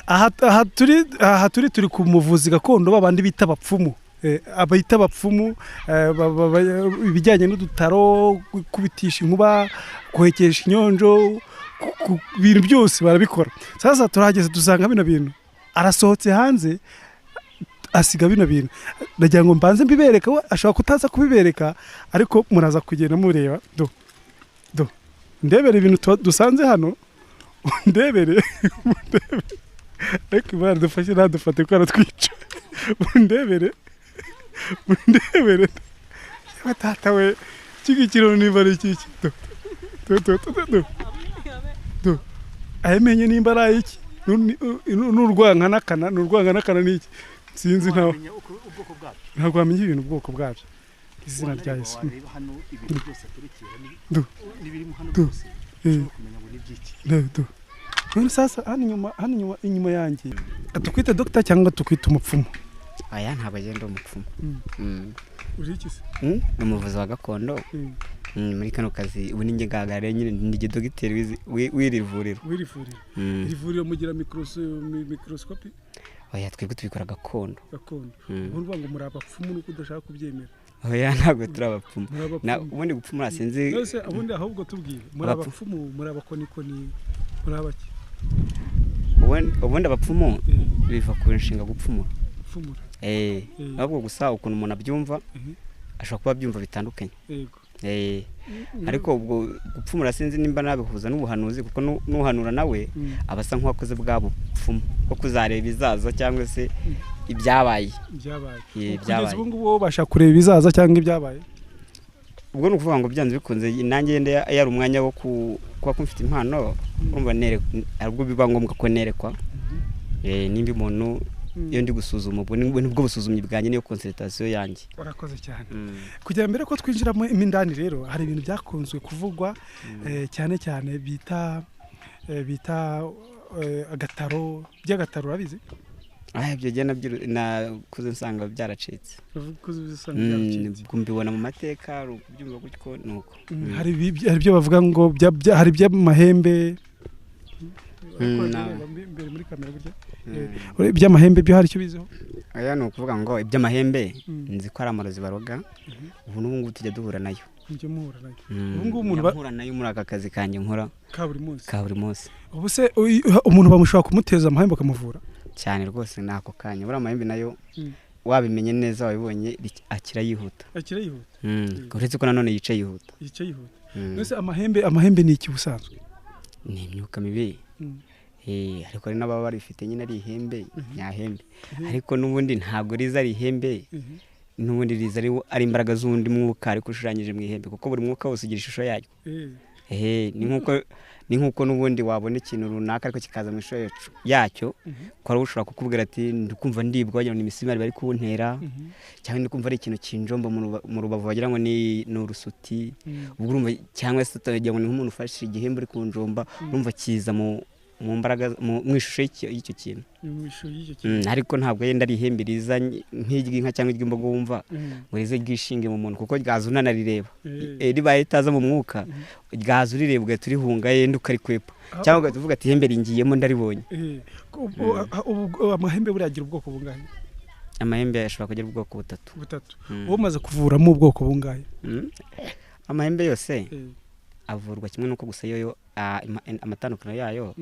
aha turi ku muvuzi gakondo babandi bita abapfumu. Abayita abapfumu ibijyanye n'udutaro, kubitisha inkuba, kuhekesha inyonjo, ibintu byose barabikora. Sasa turageze dusanga bino bintu arasohotse hanze asiga bino bintu. Ndagira ngo mbanze mbibereka, we ashobora kutaza kubibereka ariko muraza kugenda mureba. Do ndebere ibintu dusanze hano, ndebere ariko Imana dufashe nadufate ko aratwica. Ndebere batata we kigikiro nimba ari iki. Do ayemenye nimba ari iki, n'urwanga nakana n'iki sinzi ntaho, ntabwo wamenye ibintu ubwoko bwabyo. Izina rya Yesu. None sasa hano inyuma yanjye tukwite doctor cyangwa tukwite umupfumu? Aya ntabwo agenda umupfumu. Uri iki se? Umuvuzi wa gakondo. Muri kano kazi ubu ninjye gagare nyine ndi dogiteri wirivuriro. Iri vuriro mugira microscope? Oya twebwe tubikora gakondo. Urumva ngo muri abapfumu nuko udashaka kubyemera? Oya ntabwo turi abapfumu. Na ubundi gupfumura sinzi. Nose abundi ahubwo tubwire muri abapfumu, muri abakonikoni, muri abaki? Ubundi abapfumu biva ku nshinga gupfumura. Ahubwo gusa ukuntu umuntu abyumva ashobora kuba byumva bitandukanye. Ariko ubwo gupfumura sinzi nimba nabihuza n'ubuhanuzi, kuko nuhanura nawe abasa nk'uwakoze bwa bupfumu ko kuzareba izaza cyangwa se ibyabaye. Kugeza ubu ngubu bashaka kureba ibizaza cyangwa ibyabaye. Ubwo ni ukuvuga ngo byanze bikunze nanjye yari umwanya wo kuba kumfite impano, urumva ubwo biba ngombwa ko nerekwa nimba umuntu iyo ndi gusuzuma. Ubwo nibwo busuzumyi bwanjye niyo consultation yanjye. Urakoze cyane. Kugira mbere ko twinjiramo imindani rero hari ibintu byakunzwe kuvugwa cyane cyane bita agataro, by'agataro urabizi? Ibyo gihe nakuze nsanga byaracitse. Mbibona mu mateka byumva gutyo nuko. Hari ibyo bavuga ngo hari iby'amahembe. Muri kamera burya iby'amahembe byo hari icyo bizeho? Aya ni ukuvuga ngo iby'amahembe nzi ko ari amarozi baroga. Ubu n'ubu tujya duhura nayo. Ubu ngubu umuntu bahura nayo muri aka kazi kanjye nkora ka buri munsi. Ubu se umuntu bamushobora kumuteza amahembe akamuvura? Cyane rwose nako kanya. Buri amahembe nayo wabimenye neza wabibonye akira yihuta. Uretse ko nanone yicaye yihuta. Nose amahembe ni iki ubusanzwe? Ni imyuka mibi. Ariko ari n'ababa barifite nyine ari ihembe nyahembe, ariko n'ubundi ntabwo riza ari ihembe, n'ubundi riza ari imbaraga z'undi mwuka ariko ushushanyije mu ihembe, kuko buri mwuka wose ugira ishusho yayo. Ni nkuko n'ubundi wabona ikintu runaka ariko kikaza mu ishusho yacyo, ko ari ushobora kukubwira ati ndikumva ndibwa wagira ngo ni imisimari bari kuntera, cyangwa ndikumva ari ikintu kinjomba mu rubavu wagira ngo ni urusuti. Ubwo urumva cyangwa se utagira ngo ni nk'umuntu ufashe igihembe uri kunjomba, urumva kiza mu mbaraga mu ishusho y'icyo kintu. Ariko ntabwo yenda ari ihembe riza nk'iry'inka cyangwa iry'imbogo wumva ngo rize ryishinge mu muntu, kuko ryaza unanarireba. Ribaye ritaza mu mwuka ryaza urireba ugahita urihunga yenda ukarikwepa, cyangwa ugahita uvuga ati ihembe ringiyemo ndaribonye. Amahembe buriya agira ubwoko bungahe? Amahembe ashobora kugira ubwoko butatu. Wowe umaze kuvuramo ubwoko bungahe? Amahembe yose avurwa kimwe nuko gusa yo amatandukano yayo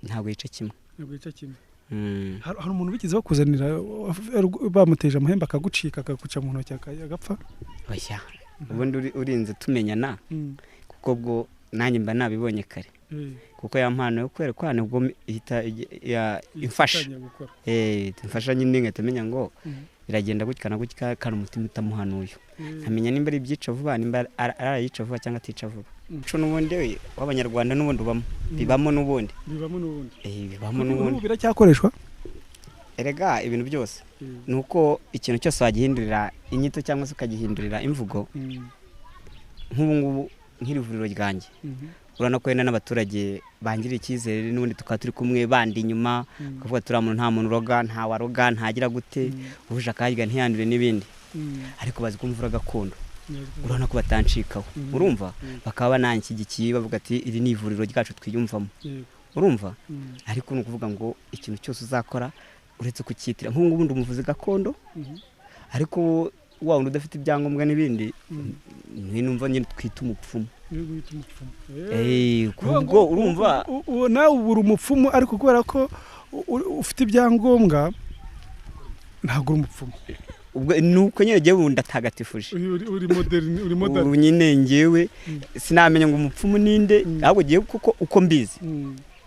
ntabwo yica kimwe. Hari umuntu bigize bakuzanira bamuteje amahembe akagucika akaguca mu ntoki agapfa? Oya, ubundi urinze tumenyana, kuko bwo nanjye mba nabibonye kare, kuko ya mpano yo kwerekwana ubwo ihita imfasha. Imfasha nyine ngahita menya ngo biragenda gutya kandi umutima utamuhanuye, nkamenya nimba ari ibyica vuba, nimba arayica vuba cyangwa atica vuba. Cyo n'ubundi w'Abanyarwanda n'ubundi bibamo n'ubundi. Bibamo n'ubundi. Biracyakoreshwa? Erega ibintu byose nuko ikintu cyose wagihindurira inyito cyangwa se ukagihindurira imvugo. Nk'ubu ngubu nk'irivuriro ryanjye urana ko yenda n'abaturage bangirira icyizere, n'ubundi tukaba turi kumwe bandi inyuma kuvuga turi muntu nta muntu roga, nta waroga, ntagira gute, uje akahiga ntiyandure n'ibindi. Ariko bazi kumvura gakondo, urabona ko batancikaho, urumva bakaba bananshyigikiye bavuga ati iri ni ivuriro ryacu twiyumvamo. urumva ariko ni ukuvuga ngo ikintu cyose uzakora uretse kucyitira nk'ubu ngubu umuvuzi gakondo ariko wa wundi udafite ibyangombwa n'ibindi numva nyine twita umupfumu kubwo urumva nawe ubura umupfumu ariko kubera ko ufite ibyangombwa ntabwo uri umupfumu ubwo nuko nyine ngewe ndatagatifuje uri modern ubu nyine ngewe sinamenya ngo umupfumu ninde ahubwo ngewe kuko uko mbizi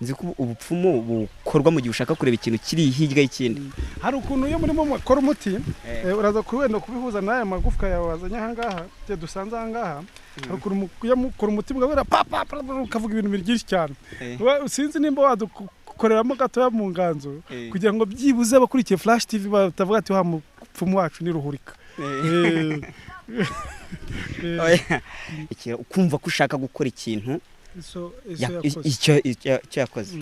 nzi ko ubupfumu bukorwa mu gihe ushaka kureba ikintu kiri hirya y'ikindi hari ukuntu iyo murimo mukora umuti uraza wenda kubihuza n'aya magufwa yawe wazanye aha ngaha dusanze aha ngaha hari ukuntu iyo mukora umuti mugabura ukavuga ibintu byinshi cyane sinzi nimba wadukoreramo gatoya mu nganzo kugira ngo byibuze abakurikiye Flash TV batavuga ati wa mupfumu wacu ni ruhurika ukumva ko ushaka gukora ikintu icyo yakoze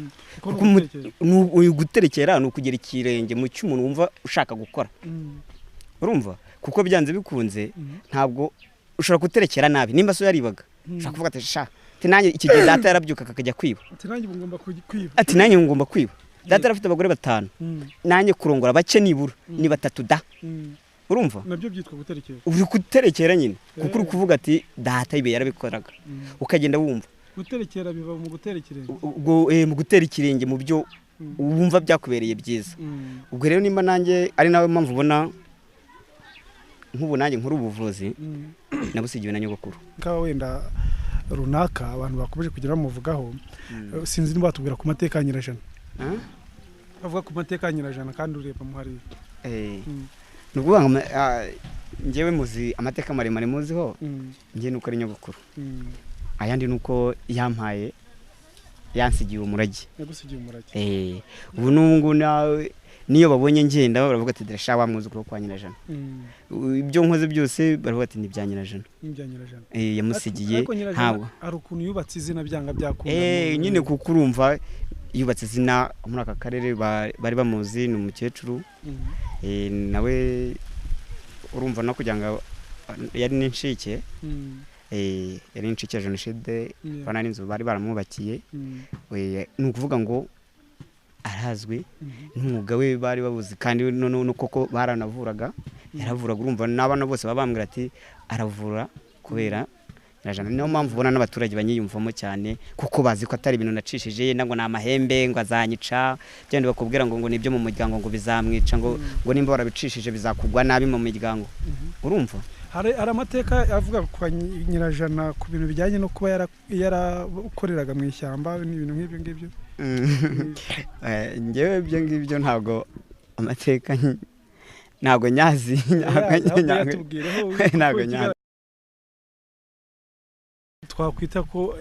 guterekera ni ukugera ikirenge mu cy'umuntu wumva ushaka gukora urumva kuko byanze bikunze ntabwo ushobora guterekera nabi nimba so yaribaga ushaka kuvuga ati sha nanjye iki gihe data yarabyuka akajya kwiba ati nanjye ngomba kwiba data arafite abagore 5 nanjye kurongora bake nibura ni 3 da urumva nabyo byitwa guterekera uri guterekera nyine kuko uri kuvuga ati data ibe yarabikoraga ukagenda wumva guterekera biva mu guterekirenge ubwo mu gutera ikirenge mu byo wumva byakubereye byiza ubwo rero nimba nanjye ari nawe mpamvu ubona nk'ubu nanjye nkuru ubuvuzi nabusigiwe na nyogokuru ka wenda runaka abantu bakomeje kugira bamuvugaho sinzi niba batubwira ku mateka ya Nyirajana bavuga ku mateka ya Nyirajana kandi ureba muhari nukuvuga ngo ngewe muzi amateka maremare muziho ngiye nuko ari nyogokuru ayandi nuko yampaye yansigiye umurage ubu n'ubu nawe niyo babonye ngenda baravuga ati dirasha wa mwuzukuru kwa Nyirajana ibyo nkoze byose baravuga ati ni bya Nyirajana yamusigiye ntabwo ari ukuntu yubatse izina byanga byakunda nyine kuko urumva yubatse izina muri aka karere bari bamuzi ni umukecuru nawe urumva no kugira ngo yari n'inshike yari inshuke ya jenoside bana n'inzu bari baramwubakiye ni ukuvuga ngo arazwi n'umwuga we bari babuzi kandi no koko baranavuraga yaravuraga urumva n'abana bose babambwira ati aravura kubera Nyirajana niyo mpamvu ubona n'abaturage banyiyumvamo cyane kuko bazi ko atari ibintu nacishije ngo ni amahembe ngo azanyica byandi bakubwira ngo nibyo mu muryango ngo bizamwica ngo nimba warabicishije bizakugwa nabi mu miryango urumva hari amateka avuga kwa Nyirajana ku bintu bijyanye no kuba yarakoreraga mu ishyamba n'ibintu nk'ibyo ngibyo ngewe ibyo ngibyo ntabwo amateka ntabwo nyazi ntabwo nyazi twakwita ko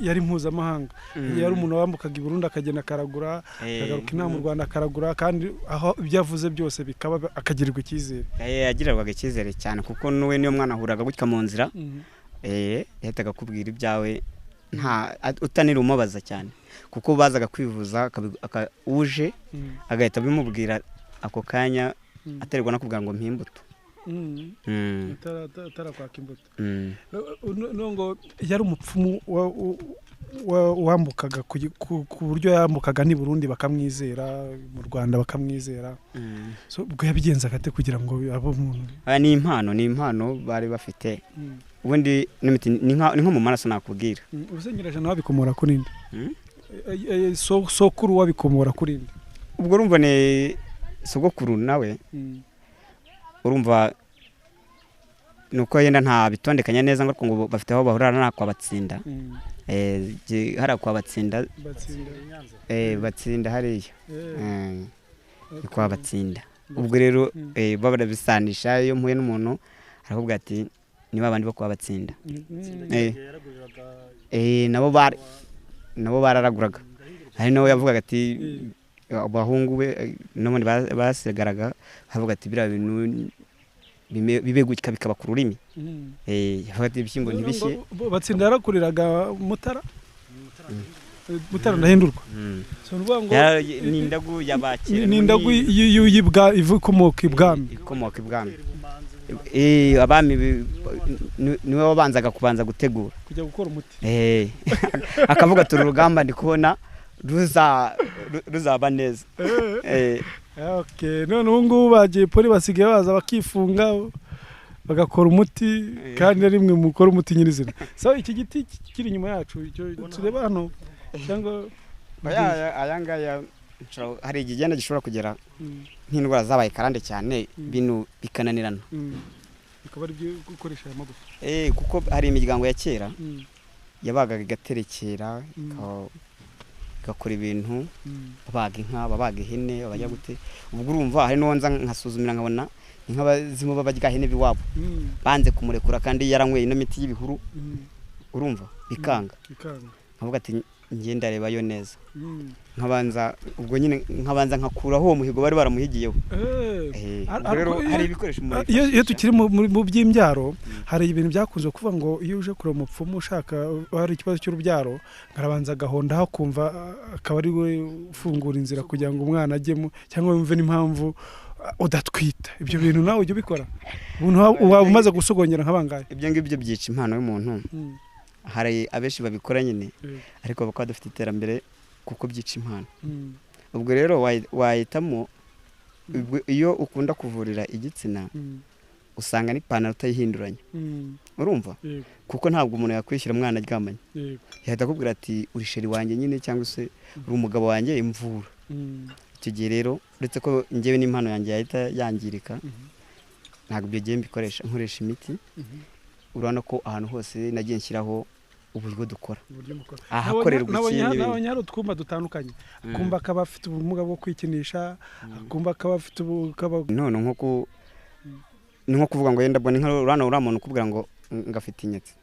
yari mpuzamahanga yari umuntu wambukaga i Burundi akagenda akaragura akagaruka inaha mu Rwanda akaragura kandi aho ibyo avuze byose bikaba akagirirwa icyizere yagirirwaga icyizere cyane kuko nuwe niyo mwana ahuraga gutya mu nzira yahitaga akubwira ibyawe utanira umubaza cyane kuko bazaga kwivuza uje agahita bimubwira ako kanya aterwa no kuvuga ngo mpimbuto atarakwaka imbuto ngo yari umupfumu wambukaga ku buryo yambukaga ni Burundi bakamwizera mu Rwanda bakamwizera ubwo yabigenza gate kugira ngo abo umuntu ni impano bari bafite ubundi ni nko mu maraso nakubwira ubuse Nyirajana wabikomora kuri nde sokuru wabikomora kuri nde ubwo urumva ne sogokuru nawe urumva nuko yenda nta bitondekanya neza ngo bafite aho bahurana na kwa Batsinda hari kwa Batsinda Batsinda hariya kwa Batsinda ubwo rero babarabisanisha iyo mpuye n'umuntu aravuga ati ni babandi bo kwa Batsinda nabo bararaguraga hari nawe yavugaga ati abahungu be n'abandi basigaraga havuga ati bira bintu bibe gutya bikaba ku rurimi yavuga ati ibishyimbo ntibishye Batsinda yarakuriraga Mutara ndahindurwa n'indagu y'abakera n'indagu y'ibwa ikomoka ibwami abami niwe wabanzaga kubanza gutegura kujya gukora umuti akavuga turi urugamba ndi kubona ruzaba neza. Okay, none ubu ngubu bagiye poli basigaye baza bakifunga bagakora umuti kandi rimwe mukora umuti nyirizina. So iki giti kiri inyuma yacu tureba hano cyangwa aya ngaya hari igigenda gishobora kugera nk'indwara zabaye karande cyane bino bikananirana. Bikaba ari byo gukoresha aya magufa. Kuko hari imiryango ya kera yabagaga igaterekera gakora ibintu babaga inka babaga ihene babajya gute. Ubwo urumva hari nonza nkasuzumira nkabona inkabazimu babajya ihene biwabo banze kumurekura kandi yaranyweye ino miti y'ibihuru. Urumva bikanga nkavuga ati ngenda rebayo neza nkabanza ubwo nyine nkabanza nkakuraho uwo muhigo bari baramuhigiyeho. Rero hari ibikoresho iyo tukiri mu by'imbyaro hari ibintu byakunze kuvuga ngo iyo uje kureba umupfumu ushaka hari ikibazo cy'urubyaro nkarabanza agahonda aho kumva akaba ari we ufungura inzira kugira ngo umwana ajyemo cyangwa yumve n'impamvu udatwita. Ibyo bintu nawe ujye ubikora umuntu waba umaze gusogongera nk'abangaye. Ibyo ngibyo byica impano y'umuntu. Hari abenshi babikora nyine ariko bakaba dufite iterambere kuko byica impano. Ubwo rero wahitamo iyo ukunda kuvurira igitsina usanga n'ipantaro utayihinduranya. Urumva kuko ntabwo umuntu yakwishyira umwana aryamanye yahita akubwira ati uri sheri wanjye nyine cyangwa se uri umugabo wanjye imvura. Icyo gihe rero uretse ko njyewe n'impano yanjye yahita yangirika ntabwo ibyo gihe mbikoresha nkoresha imiti. Urabona ko ahantu hose nagiye nshyiraho uburyo dukora ahakorerwa ikindi n'abanya hari utwumba dutandukanye. Akumba kaba afite ubumuga bwo kwikinisha, akumba kaba afite none nko kuvuga ngo yenda bone urana uramuntu kubwira ngo ngafite inyatsi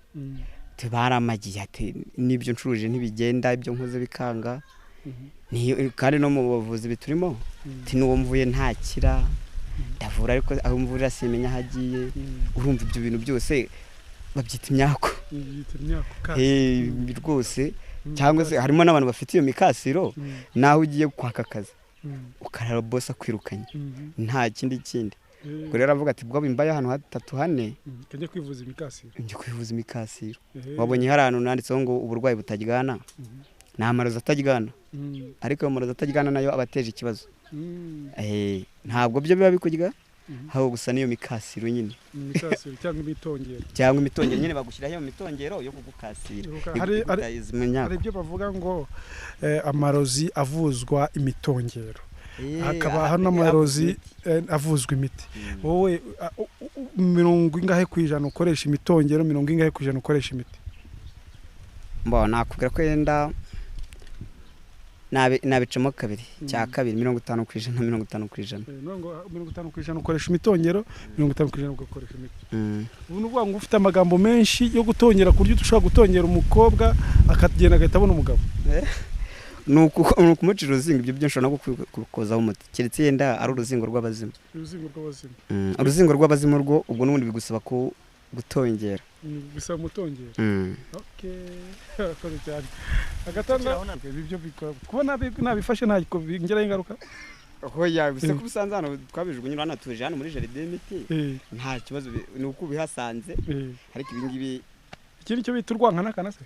baramagiye ati nibyo ncuruje ntibigenda ibyo nkoze bikanga. Kandi no mu bavuzi biturimo ati n'uwo mvuye ntakira ndavura ariko aho mvurira simenya hagiye. Urumva ibyo bintu byose babyita imyako. Rwose cyangwa se harimo n'abantu bafite iyo mikasiro naho ugiye kwaka akazi ukarara boss akwirukanye nta kindi. Ubwo rero avuga ati bwo bimbaye ahantu hatatu hane njye kwivuza imikasiro. Wabonye hari ahantu nanditseho ngo uburwayi butaryana ni amarozi ataryana ariko amarozi ataryana nayo abateje ikibazo. Ntabwo byo biba bikurya hawo gusa niyo mikasiro nyine. Mikasiro cyangwa imitongero nyine bagushyiraho imitongero yo kugukasira. Hari ibyo bavuga ngo amarozi avuzwa imitongero hakaba hano amarozi avuzwa imiti. Wowe 70% ukoresha imitongero 70% ukoresha imiti? Nakubwira ko yenda nabicamo kabiri cya kabiri 50% 50%. Nongo 50% ukoresha imitongero 50% ugakoresha imiti. Ubu nuvuga ngo ufite amagambo menshi yo gutongera kuryo dushobora gutongera umukobwa akagenda agatabona umugabo. Nukumucira uruzingo ibyo byo nshobora no kukozaho umuti keretse yenda ari uruzingo rw'abazimu. Uruzingo rw'abazimu rwo ubwo n'ubundi bigusaba ko gutongera. Bisaba umutongera. Okay. Akora cyane. Agatanda ibyo bikora kuba nabifashe nta ngera ingaruka. Hoya bise kubusanza hano twabijugunye hano tuje hano muri jardin miti nta kibazo ni uko bihasanze ariko ibingibi ikindi cyo biturwanka nakanase.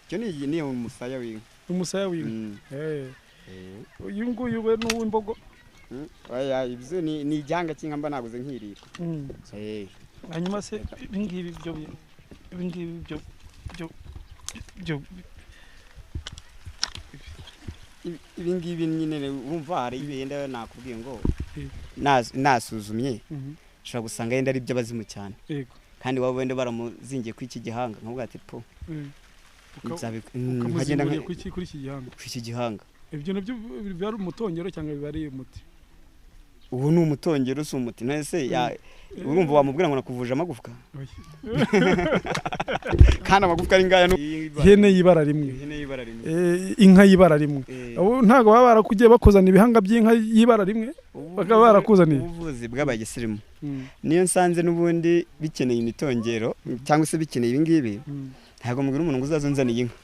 Cyo ni umusaya w'inka. Umusaya w'inka. Uyu nguyu we n'uw'imbogo. Oya ibyo ni ijyanga kinga mba naguze nkirira. Hanyuma se ibingibi ibingibi nyine urumva hari ibenda nakubwiye ngo nasuzumye ushobora gusanga yenda ari by'abazimu cyane. Kandi waba wenda baramuzingiye ku iki gihanga nkavuga ati po ukagenda kuri iki gihanga. Ibyo nabyo bari umutongero cyangwa bari umuti? Ubu ni umutongero si umuti. Nese urumva wamubwira ngo nakuvuje amagufwa kandi amagufwa ari ngaya ihene y'ibara rimwe inka y'ibara rimwe. Ntago baba barakugiye bakozana ibihanga by'inka y'ibara rimwe bakaba barakuzaniye ubuvuzi bw'abagisirimu. Niyo nsanze n'ubundi bikeneye imitongero cyangwa se bikeneye ibingibi ntago mubwira umuntu ngo uzazunzaniye inka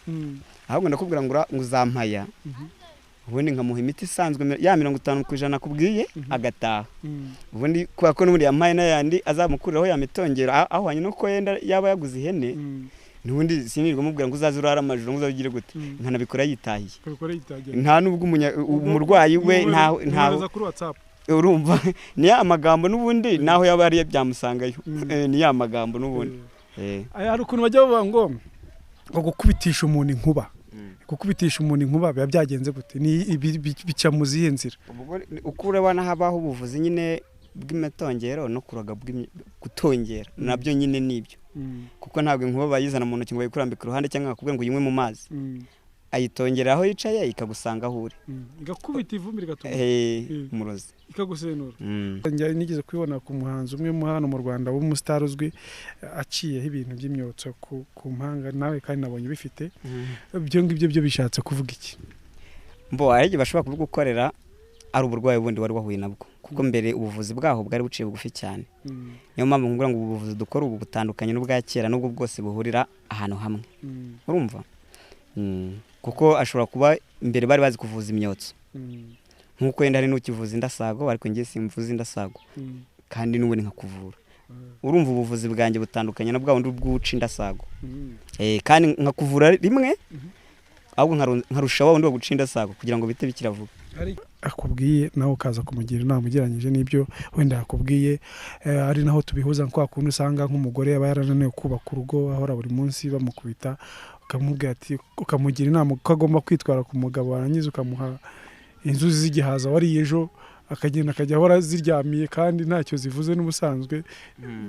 ahubwo ndakubwira ngo uzampaya ubundi nkamuha imiti isanzwe ya 50% kubwiye agataha. Ubundi kubera ko n'ubundi yampaye n'ayandi azamukuriraho ya mitongero ahwanye no ko yenda yaba yaguze ihene nubundi sinirwa mubwira ngo uzaze urara amajoro ngo uzagire gute nkanabikora yitahiye Ukora yitagiye. nta nubwo umurwayi we nta kuri WhatsApp. urumva ni ya magambo nubundi naho yaba ari byamusangayo ni ya magambo nubundi hari ukuntu bajya bavuga ngo gukubitisha umuntu inkuba. Gukubitisha umuntu inkuba biba byagenze gute? Ni bica mu zihe nzira? uko urabona habaho ubuvuzi nyine bw'imitongero no kuraga gutongera nabyo nyine nibyo kuko ntabwo inkuba bayizana mu ntoki ngo bayikurambike iruhande cyangwa akubwira ngo uyinywe mu mazi ayitongera aho yicaye ikagusanga aho uri igakubita ivumbi rigatuma umurozi ikagusenura. Njye nigeze kwibona ku muhanzi umwe mu hano mu Rwanda w'umustar uzwi aciyeho ibintu by'imyotso ku mpanga nawe kandi nabonye bifite ibyo ngibyo byo bishatse kuvuga iki? Mbo arege bashobora kugukorera ari uburwayi bundi wari wahuye nabwo kuko mbere ubuvuzi bwaho bwari buciye bugufi cyane. Niyo mpamvu ngubura ngo ubuvuzi dukora ubu butandukanye n'ubwa kera n'ubwo bwose buhurira ahantu hamwe. Urumva? Kuko ashobora kuba imbere bari bazi kuvuza imyotso nkuko yenda ari n'ukivuza indasago ariko ngiye simvuza indasago kandi n'ubundi nkakuvura. Urumva ubuvuzi bwanjye butandukanye na bwa wundi bw'uca indasago kandi nkakuvura rimwe ahubwo nkarusha wa wundi wo guca indasago kugira ngo bite bikira vuba. Akubwiye nawe ukaza kumugira inama ugereranyije n'ibyo wenda yakubwiye ari naho tubihuza kwa kuntu usanga nk'umugore yaba yarananiwe kubaka urugo ahora buri munsi bamukubita ukamubwira ati ukamugira inama ko agomba kwitwara ku mugabo warangiza ukamuha inzuzi z'igihaza wariye ejo akagenda akajya ahora ziryamiye kandi ntacyo zivuze n'ubusanzwe.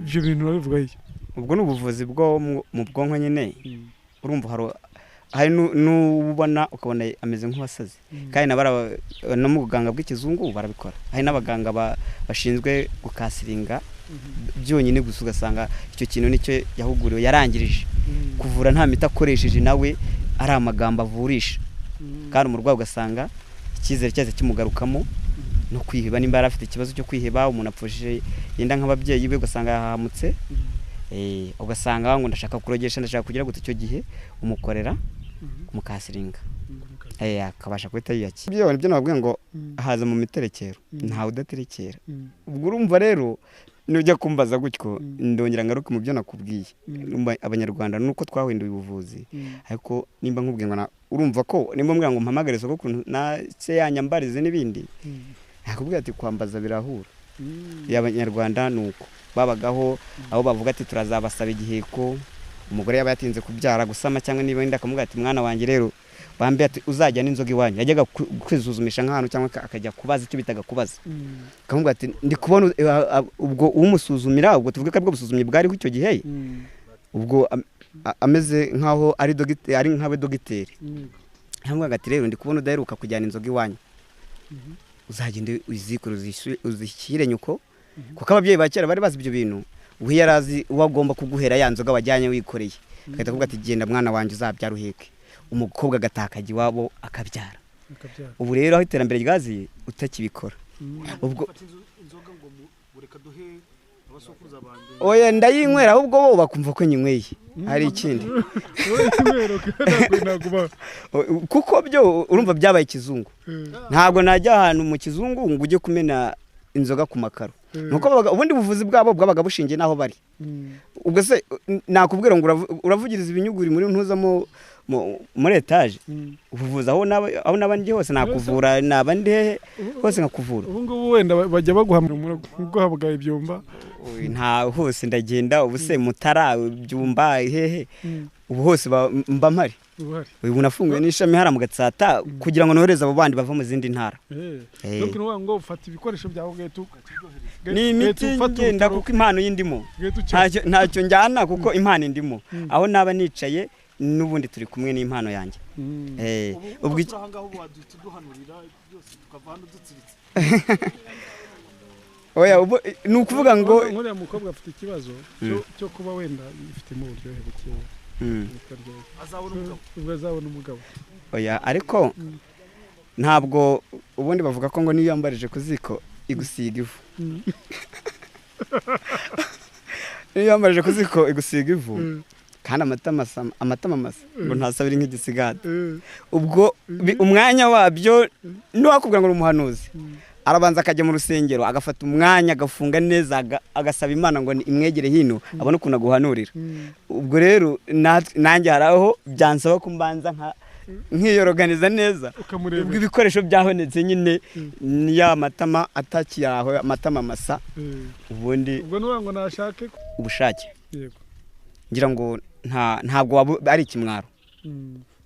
Ibyo bintu babivuga iki? Ubwo n'ubuvuzi bwo mu bwonko nyine urumva hari n'ubona ukabona ameze nk'uwasaze kandi no mu buganga bw'ikizungu barabikora. Hari n'abaganga bashinzwe gukasiringa byonyine gusa ugasanga icyo kintu nicyo yahuguriwe yarangirije kuvura nta miti akoresheje nawe ari amagambo avurisha kandi umurwayi ugasanga icyizere cyaze kimugarukamo no kwiheba nimba yari afite ikibazo cyo kwiheba umuntu apfushije yenda nk'ababyeyi be ugasanga yahamutse ugasanga ngo ndashaka kurogesha ndashaka kugira gute icyo gihe umukorera mukasiringa akabasha kwita yiyaki. Ibyo nibyo nababwiye ngo haza mu miterekero ntawe udaterekera. Ubwo urumva rero nujya kumbaza gutyo ndongera ngaruka mu byo nakubwiye. Abanyarwanda nuko twahinduye ubuvuzi ariko nimba nkubwiye ngo urumva ko nimba mbwira ngo mpamagare soko na se yanyambarize n'ibindi nakubwiye ati kwambaza birahura. Y'abanyarwanda nuko babagaho aho bavuga ati turazabasaba igiheko umugore yaba yatinze kubyara gusama cyangwa niba wenda akamubwira ati mwana wanjye rero bambe ati uzajya n'inzoga iwanyu yajyaga kwisuzumisha nk'ahantu cyangwa akajya kubaza icyo bitaga kubaza akamubwira ati ndi kubona ubwo umusuzumira ubwo tuvuge ko bwo busuzumye bwariho icyo gihe ubwo ameze nk'aho ari dogiteri ari nk'abe dogiteri akamubwira ati rero ndi kubona udaheruka kujyana inzoga iwanyu uzagende uzikuru uzishyire nyuko kuko ababyeyi ba kera bari bazi ibyo bintu uwo yarazi uwo agomba kuguhera ya nzoga wajyanye wikoreye akahita kuvuga ati genda mwana wanjye uzabyara uheke umukobwa agatakaga iwabo akabyara. Ubu rero aho iterambere ryaziye utakibikora ubwo inzoga ngo bureka duhe abasokuruza bande oya ndayinywera ahubwo bo bakumva ko nyinyweye hari ikindi kuko byo urumva byabaye ikizungu ntabwo najya ahantu mu kizungu ngo ujye kumena inzoga ku makaro nuko ubundi buvuzi bwabo bwabaga bushingiye naho bari. Ubwo se nakubwira ngo uravugiriza ibinyuguri muri ntuzamo muri etage ubuvuzi aho nabandi hose nakuvura nabandi hehe hose nkakuvura. Ubu ngubu wenda bajya baguhamura guhabwa ibyumba nta hose ndagenda ubu se mutara byumba hehe ubu hose mba mpari ubu nafunguye n'ishami hara mu Gatsata kugira ngo nohereze abo bandi bava mu zindi ntara. Nuko ngo ufata ibikoresho byawe getu ni imiti ngenda kuko impano y'indimo ntacyo njyana kuko impano indimo aho naba nicaye n'ubundi turi kumwe n'impano yanjye. Ubwo ahangaho waduhanurira byose tukavana dutsiritse oya ni ukuvuga ngo nkuriya mukobwa afite ikibazo cyo kuba wenda yifitemo uburyohe bukeya azabona umugabo oya ariko ntabwo ubundi bavuga ko ngo niyo yambarije ku ziko igusiga ivu niyo yambarije ku ziko igusiga ivu kandi amatama masa ngo ntasabire nk'igisigati ubwo umwanya wabyo n'uwakubwira ngo umuhanuzi arabanza akajya mu rusengero agafata umwanya agafunga neza agasaba Imana ngo imwegere hino abone ukuntu aguhanurira. Ubwo rero nanjye haraho byansaba ko mbanza nkiyoroganiza neza, ubwo ibikoresho byahonetse nyine ya matama atakiyaho amatama masa, ubundi ubwo nuwa ngo nashake ubushake. Yego, ngira ngo ntabwo ari ikimwaro.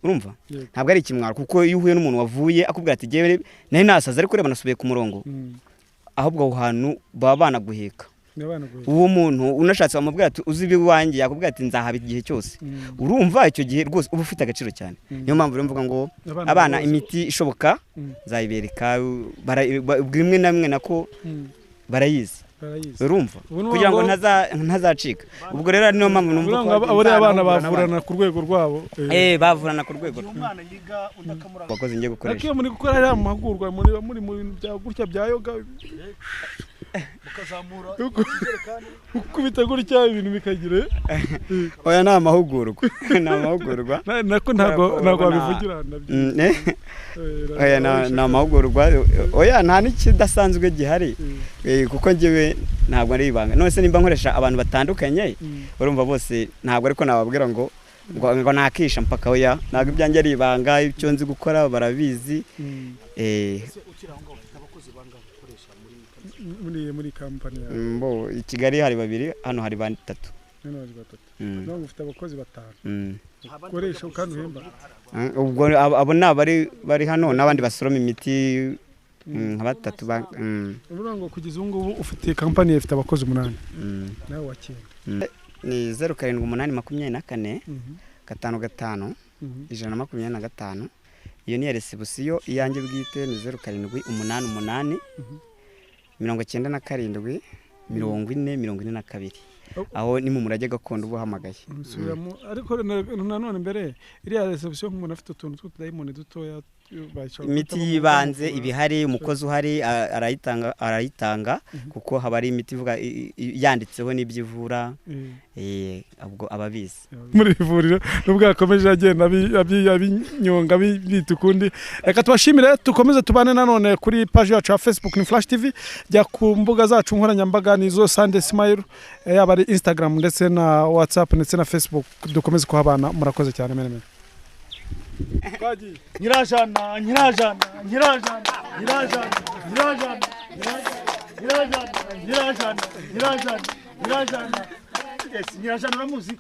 Urumva ntabwo ari ikimwaro, kuko iyo uhuye n'umuntu wavuye akubwira ati jewe nahi nasaza ariko reba nasubiye ku murongo, ahubwo aho hantu baba banaguheka. Uwo muntu unashatse bamubwira ati uzi biwanjye, yakubwira ati nzahaba igihe cyose. Urumva icyo gihe rwose uba ufite agaciro cyane. Niyo mpamvu rero mvuga ngo abana imiti ishoboka nzayibereka, rimwe na rimwe nako barayizi. Urumva kugira ngo ntazacika. Ubwo rero niyo mpamvu numva ko abo abana bavurana ku rwego rwabo. Bavurana ku rwego. Umwana yiga undakamura bakoze ngiye gukoresha. Akiyo muri gukora ari amahugurwa muri mu bintu bya gutya bya yoga. Mukazamura ukubita gutya ibintu bikagire. Oya ni amahugurwa. Ni amahugurwa. Nako ntago wabivugira nabyo. Oya ni amahugurwa. Oya nta n'ikidasanzwe gihari. Kuko njyewe ntabwo ari ibanga. None se nimba nkoresha abantu batandukanye, urumva bose ntabwo ariko nababwira ngo nakisha mpaka oya, ntabwo ibyanjye ari ibanga, icyo nzi gukora barabizi. Muri kampani yawe mbo i Kigali hari 2, hano hari 3. Hano hari 3. None ufite abakozi 5. Ukoresha kandi uhemba. Ubwo abo bari hano n'abandi basoroma imiti nka 3. Uvuga ngo kugeza ubu ngubu ufite kampani ifite abakozi 8. Nawe wakira. Ni 0784 55 125. Iyo ni reception iyanjye bwite ni 0788 97 40 aho ni mu murage gakondo ubuhamagaye. Ariko nanone mbere iriya reception nk'umuntu afite utuntu tw'utudayimoni dutoya, imiti yibanze ibihari, umukozi uhari arayitanga kuko haba ari imiti ivuga yanditseho n'ibyivura. Ubwo ababizi muri ivuriro nubwo akomeje agenda abinyonga bita ukundi. Reka tubashimire, tukomeze tubane nanone kuri page yacu ya Facebook ni Flash TV, jya ku mbuga zacu nkoranyambaga nizo Sunday Smile, yaba ari Instagram ndetse na WhatsApp ndetse na Facebook, dukomeze kuhabana. Murakoze cyane mene. Nyirajana uramuzi?